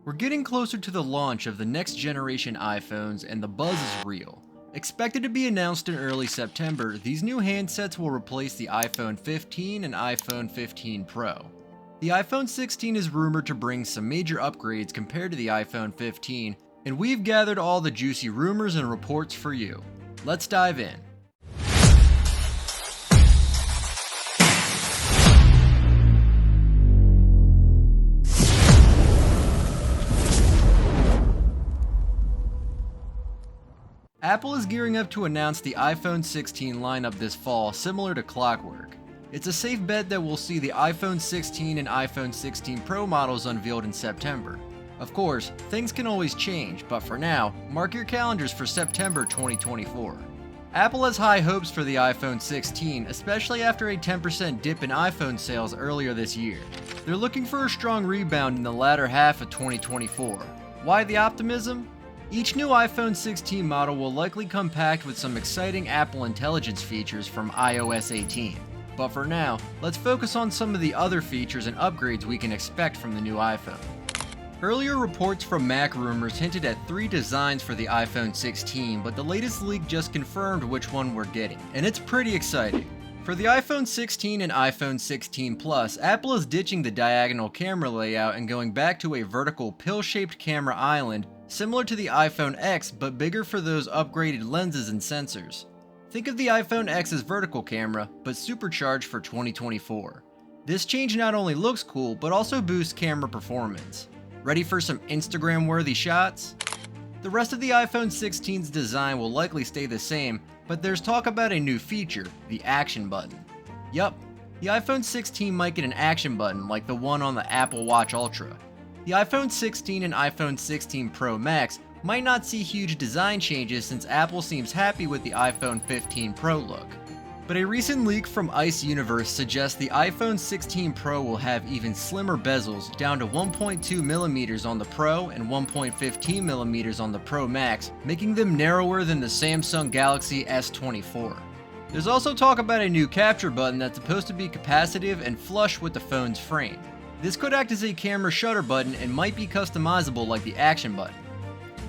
We're getting closer to the launch of the next generation iPhones, and the buzz is real. Expected to be announced in early September, these new handsets will replace the iPhone 15 and iPhone 15 Pro. The iPhone 16 is rumored to bring some major upgrades compared to the iPhone 15, and we've gathered all the juicy rumors and reports for you. Let's dive in. Apple is gearing up to announce the iPhone 16 lineup this fall, similar to clockwork. It's a safe bet that we'll see the iPhone 16 and iPhone 16 Pro models unveiled in September. Of course, things can always change, but for now, mark your calendars for September 2024. Apple has high hopes for the iPhone 16, especially after a 10% dip in iPhone sales earlier this year. They're looking for a strong rebound in the latter half of 2024. Why the optimism? Each new iPhone 16 model will likely come packed with some exciting Apple Intelligence features from iOS 18. But for now, let's focus on some of the other features and upgrades we can expect from the new iPhone. Earlier reports from Mac Rumors hinted at 3 designs for the iPhone 16, but the latest leak just confirmed which one we're getting, and it's pretty exciting. For the iPhone 16 and iPhone 16 Plus, Apple is ditching the diagonal camera layout and going back to a vertical pill-shaped camera island similar to the iPhone X, but bigger for those upgraded lenses and sensors. Think of the iPhone X's vertical camera, but supercharged for 2024. This change not only looks cool, but also boosts camera performance. Ready for some Instagram-worthy shots? The rest of the iPhone 16's design will likely stay the same, but there's talk about a new feature, the action button. Yup, the iPhone 16 might get an action button like the one on the Apple Watch Ultra. The iPhone 16 and iPhone 16 Pro Max might not see huge design changes since Apple seems happy with the iPhone 15 Pro look. But a recent leak from Ice Universe suggests the iPhone 16 Pro will have even slimmer bezels, down to 1.2mm on the Pro and 1.15mm on the Pro Max, making them narrower than the Samsung Galaxy S24. There's also talk about a new capture button that's supposed to be capacitive and flush with the phone's frame. This could act as a camera shutter button and might be customizable like the action button.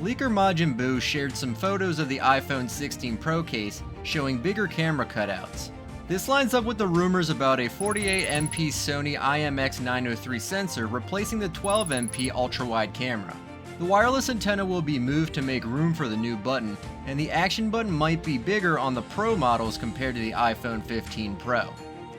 Leaker Majin Buu shared some photos of the iPhone 16 Pro case showing bigger camera cutouts. This lines up with the rumors about a 48MP Sony IMX903 sensor replacing the 12MP ultra-wide camera. The wireless antenna will be moved to make room for the new button, and the action button might be bigger on the Pro models compared to the iPhone 15 Pro.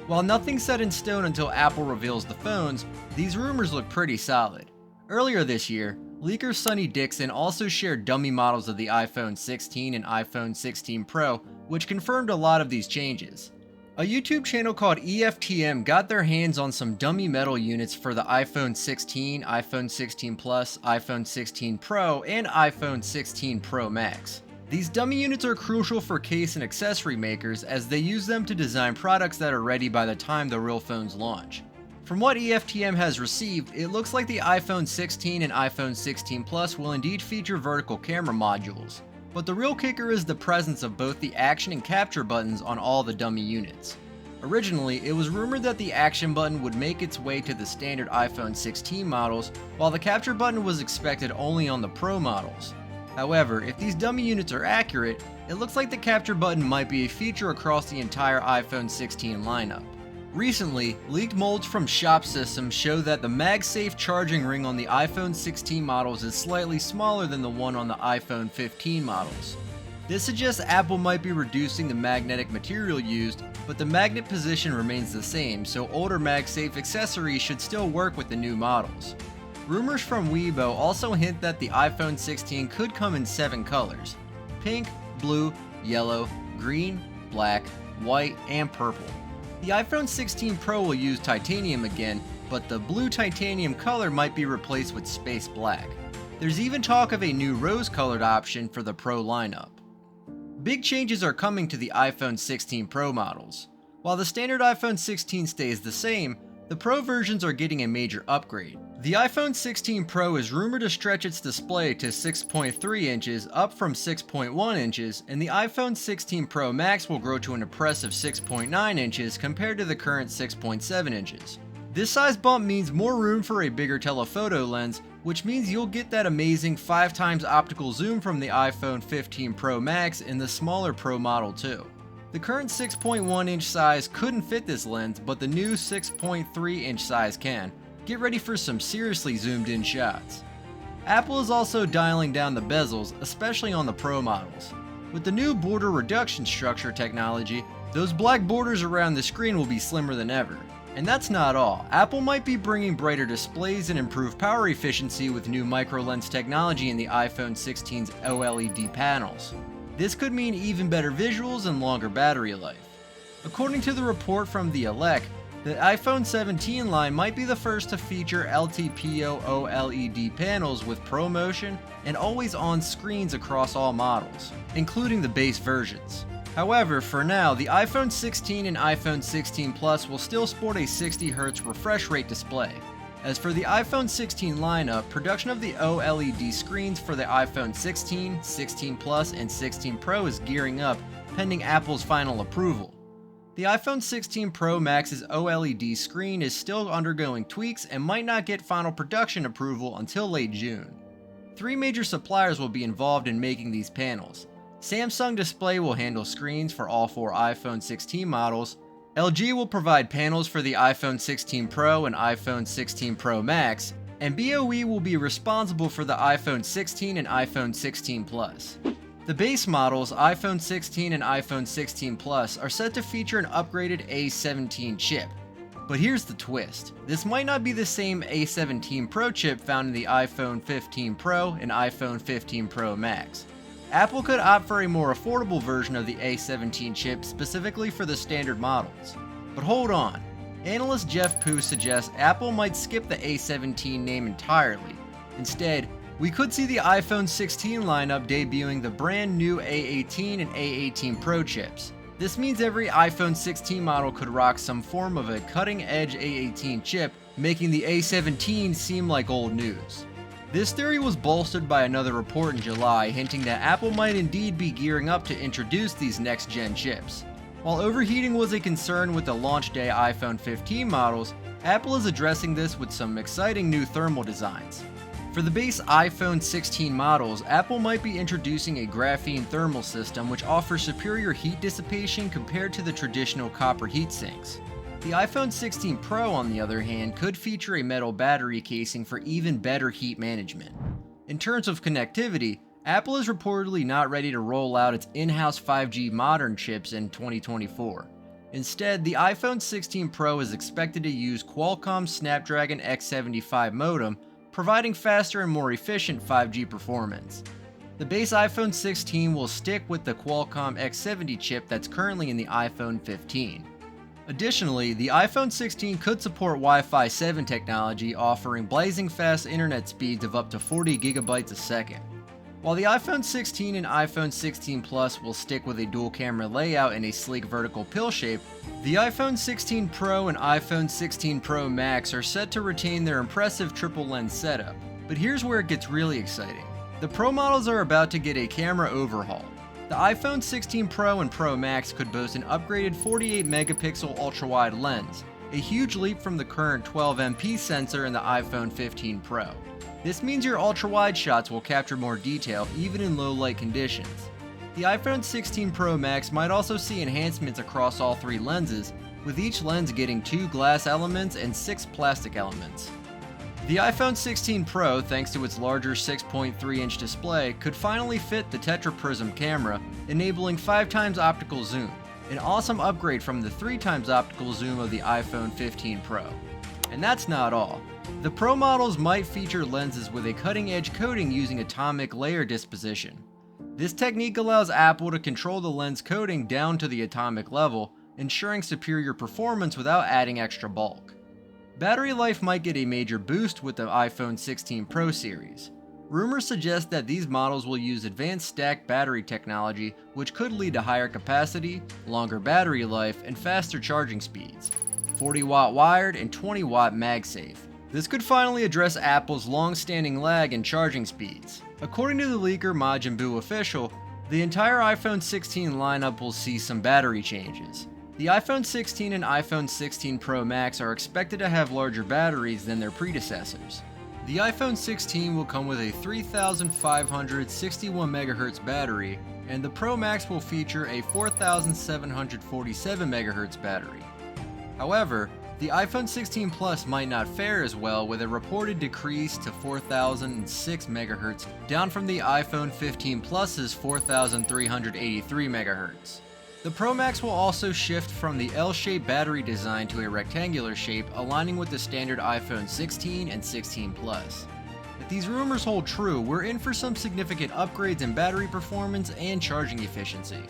While nothing's set in stone until Apple reveals the phones, these rumors look pretty solid. Earlier this year, leaker Sonny Dixon also shared dummy models of the iPhone 16 and iPhone 16 Pro, which confirmed a lot of these changes. A YouTube channel called EFTM got their hands on some dummy metal units for the iPhone 16, iPhone 16 Plus, iPhone 16 Pro, and iPhone 16 Pro Max. These dummy units are crucial for case and accessory makers as they use them to design products that are ready by the time the real phones launch. From what EFTM has received, it looks like the iPhone 16 and iPhone 16 Plus will indeed feature vertical camera modules, but the real kicker is the presence of both the action and capture buttons on all the dummy units. Originally, it was rumored that the action button would make its way to the standard iPhone 16 models, while the capture button was expected only on the Pro models. However, if these dummy units are accurate, it looks like the capture button might be a feature across the entire iPhone 16 lineup. Recently, leaked molds from Shop Systems show that the MagSafe charging ring on the iPhone 16 models is slightly smaller than the one on the iPhone 15 models. This suggests Apple might be reducing the magnetic material used, but the magnet position remains the same, so older MagSafe accessories should still work with the new models. Rumors from Weibo also hint that the iPhone 16 could come in 7 colors: pink, blue, yellow, green, black, white, and purple. The iPhone 16 Pro will use titanium again, but the blue titanium color might be replaced with space black. There's even talk of a new rose-colored option for the Pro lineup. Big changes are coming to the iPhone 16 Pro models. While the standard iPhone 16 stays the same, the Pro versions are getting a major upgrade. The iPhone 16 Pro is rumored to stretch its display to 6.3 inches, up from 6.1 inches, and the iPhone 16 Pro Max will grow to an impressive 6.9 inches compared to the current 6.7 inches. This size bump means more room for a bigger telephoto lens, which means you'll get that amazing 5x optical zoom from the iPhone 15 Pro Max in the smaller Pro model too. The current 6.1 inch size couldn't fit this lens, but the new 6.3 inch size can. Get ready for some seriously zoomed in shots. Apple is also dialing down the bezels, especially on the Pro models. With the new border reduction structure technology, those black borders around the screen will be slimmer than ever. And that's not all. Apple might be bringing brighter displays and improved power efficiency with new micro-lens technology in the iPhone 16's OLED panels. This could mean even better visuals and longer battery life. According to the report from The Elec, the iPhone 17 line might be the first to feature LTPO OLED panels with ProMotion and always-on screens across all models, including the base versions. However, for now, the iPhone 16 and iPhone 16 Plus will still sport a 60Hz refresh rate display. As for the iPhone 16 lineup, production of the OLED screens for the iPhone 16, 16 Plus, and 16 Pro is gearing up, pending Apple's final approval. The iPhone 16 Pro Max's OLED screen is still undergoing tweaks and might not get final production approval until late June. 3 major suppliers will be involved in making these panels. Samsung Display will handle screens for all 4 iPhone 16 models, LG will provide panels for the iPhone 16 Pro and iPhone 16 Pro Max, and BOE will be responsible for the iPhone 16 and iPhone 16 Plus. The base models, iPhone 16 and iPhone 16 Plus, are set to feature an upgraded A17 chip. But here's the twist. This might not be the same A17 Pro chip found in the iPhone 15 Pro and iPhone 15 Pro Max. Apple could opt for a more affordable version of the A17 chip specifically for the standard models. But hold on. Analyst Jeff Poo suggests Apple might skip the A17 name entirely. Instead, we could see the iPhone 16 lineup debuting the brand new A18 and A18 Pro chips. This means every iPhone 16 model could rock some form of a cutting-edge A18 chip, making the A17 seem like old news. This theory was bolstered by another report in July hinting that Apple might indeed be gearing up to introduce these next-gen chips. While overheating was a concern with the launch day iPhone 15 models, Apple is addressing this with some exciting new thermal designs. For the base iPhone 16 models, Apple might be introducing a graphene thermal system which offers superior heat dissipation compared to the traditional copper heat sinks. The iPhone 16 Pro, on the other hand, could feature a metal battery casing for even better heat management. In terms of connectivity, Apple is reportedly not ready to roll out its in-house 5G modern chips in 2024. Instead, the iPhone 16 Pro is expected to use Qualcomm's Snapdragon X75 modem, providing faster and more efficient 5G performance. The base iPhone 16 will stick with the Qualcomm X70 chip that's currently in the iPhone 15. Additionally, the iPhone 16 could support Wi-Fi 7 technology, offering blazing fast internet speeds of up to 40 GB a second. While the iPhone 16 and iPhone 16 Plus will stick with a dual camera layout and a sleek vertical pill shape, the iPhone 16 Pro and iPhone 16 Pro Max are set to retain their impressive triple lens setup. But here's where it gets really exciting. The Pro models are about to get a camera overhaul. The iPhone 16 Pro and Pro Max could boast an upgraded 48 megapixel ultra-wide lens, a huge leap from the current 12MP sensor in the iPhone 15 Pro. This means your ultra-wide shots will capture more detail even in low light conditions. The iPhone 16 Pro Max might also see enhancements across all 3 lenses, with each lens getting 2 glass elements and 6 plastic elements. The iPhone 16 Pro, thanks to its larger 6.3-inch display, could finally fit the tetraprism camera, enabling 5x optical zoom, an awesome upgrade from the 3x optical zoom of the iPhone 15 Pro. And that's not all. The Pro models might feature lenses with a cutting-edge coating using atomic layer disposition. This technique allows Apple to control the lens coating down to the atomic level, ensuring superior performance without adding extra bulk. Battery life might get a major boost with the iPhone 16 Pro series. Rumors suggest that these models will use advanced stacked battery technology, which could lead to higher capacity, longer battery life, and faster charging speeds. 40-watt wired and 20-watt MagSafe. This could finally address Apple's long-standing lag in charging speeds. According to the leaker Majin Buu Official, the entire iPhone 16 lineup will see some battery changes. The iPhone 16 and iPhone 16 Pro Max are expected to have larger batteries than their predecessors. The iPhone 16 will come with a 3561 MHz battery, and the Pro Max will feature a 4747 MHz battery. However, the iPhone 16 Plus might not fare as well with a reported decrease to 4006 MHz, down from the iPhone 15 Plus's 4383 MHz. The Pro Max will also shift from the L-shaped battery design to a rectangular shape, aligning with the standard iPhone 16 and 16 Plus. If these rumors hold true, we're in for some significant upgrades in battery performance and charging efficiency.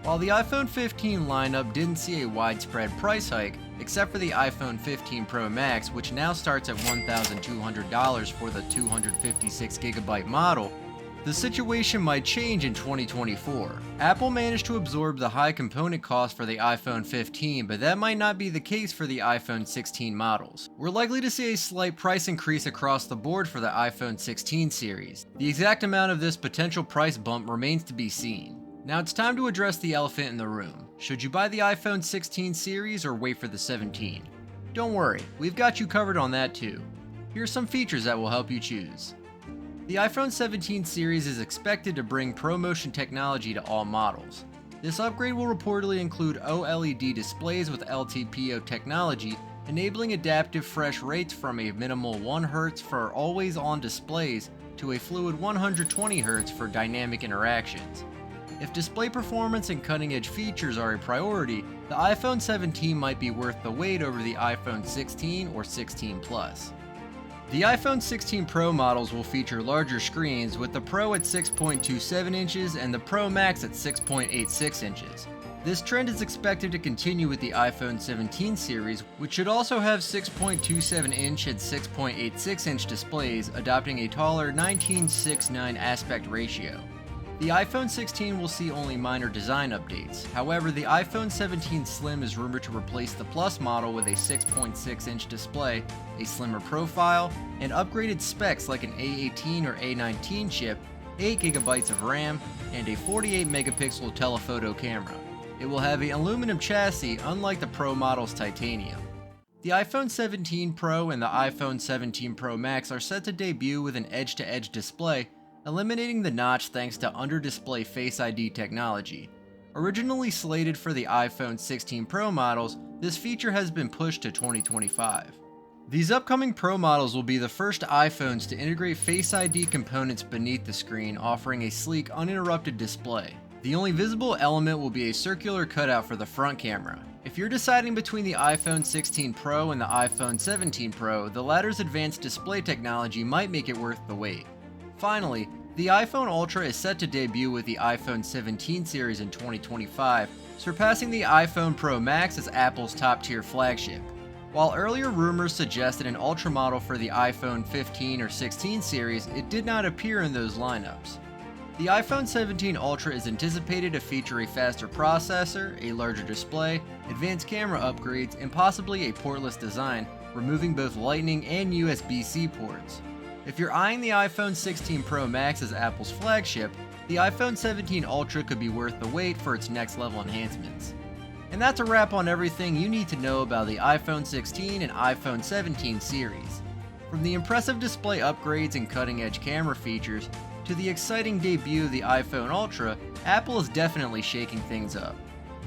While the iPhone 15 lineup didn't see a widespread price hike, except for the iPhone 15 Pro Max, which now starts at $1,200 for the 256GB model, the situation might change in 2024. Apple managed to absorb the high component cost for the iPhone 15, but that might not be the case for the iPhone 16 models. We're likely to see a slight price increase across the board for the iPhone 16 series. The exact amount of this potential price bump remains to be seen. Now it's time to address the elephant in the room. Should you buy the iPhone 16 series or wait for the 17? Don't worry, we've got you covered on that too. Here are some features that will help you choose. The iPhone 17 series is expected to bring ProMotion technology to all models. This upgrade will reportedly include OLED displays with LTPO technology, enabling adaptive refresh rates from a minimal 1 Hz for always-on displays to a fluid 120 Hz for dynamic interactions. If display performance and cutting-edge features are a priority, the iPhone 17 might be worth the wait over the iPhone 16 or 16 Plus. The iPhone 16 Pro models will feature larger screens, with the Pro at 6.27 inches and the Pro Max at 6.86 inches. This trend is expected to continue with the iPhone 17 series, which should also have 6.27-inch and 6.86-inch displays, adopting a taller 19:9 aspect ratio. The iPhone 16 will see only minor design updates. However, the iPhone 17 Slim is rumored to replace the Plus model with a 6.6-inch display, a slimmer profile, and upgraded specs like an A18 or A19 chip, 8GB of RAM, and a 48-megapixel telephoto camera. It will have an aluminum chassis, unlike the Pro model's titanium. The iPhone 17 Pro and the iPhone 17 Pro Max are set to debut with an edge-to-edge display, eliminating the notch thanks to under-display Face ID technology. Originally slated for the iPhone 16 Pro models, this feature has been pushed to 2025. These upcoming Pro models will be the first iPhones to integrate Face ID components beneath the screen, offering a sleek, uninterrupted display. The only visible element will be a circular cutout for the front camera. If you're deciding between the iPhone 16 Pro and the iPhone 17 Pro, the latter's advanced display technology might make it worth the wait. Finally, the iPhone Ultra is set to debut with the iPhone 17 series in 2025, surpassing the iPhone Pro Max as Apple's top-tier flagship. While earlier rumors suggested an Ultra model for the iPhone 15 or 16 series, it did not appear in those lineups. The iPhone 17 Ultra is anticipated to feature a faster processor, a larger display, advanced camera upgrades, and possibly a portless design, removing both Lightning and USB-C ports. If you're eyeing the iPhone 16 Pro Max as Apple's flagship, the iPhone 17 Ultra could be worth the wait for its next level enhancements. And that's a wrap on everything you need to know about the iPhone 16 and iPhone 17 series. From the impressive display upgrades and cutting-edge camera features, to the exciting debut of the iPhone Ultra, Apple is definitely shaking things up.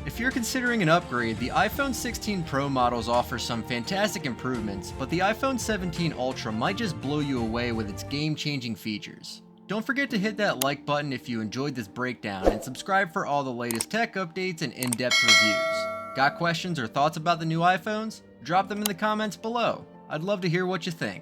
If you're considering an upgrade, the iPhone 16 Pro models offer some fantastic improvements, but the iPhone 17 Ultra might just blow you away with its game-changing features. Don't forget to hit that like button if you enjoyed this breakdown, and subscribe for all the latest tech updates and in-depth reviews. Got questions or thoughts about the new iPhones? Drop them in the comments below. I'd love to hear what you think.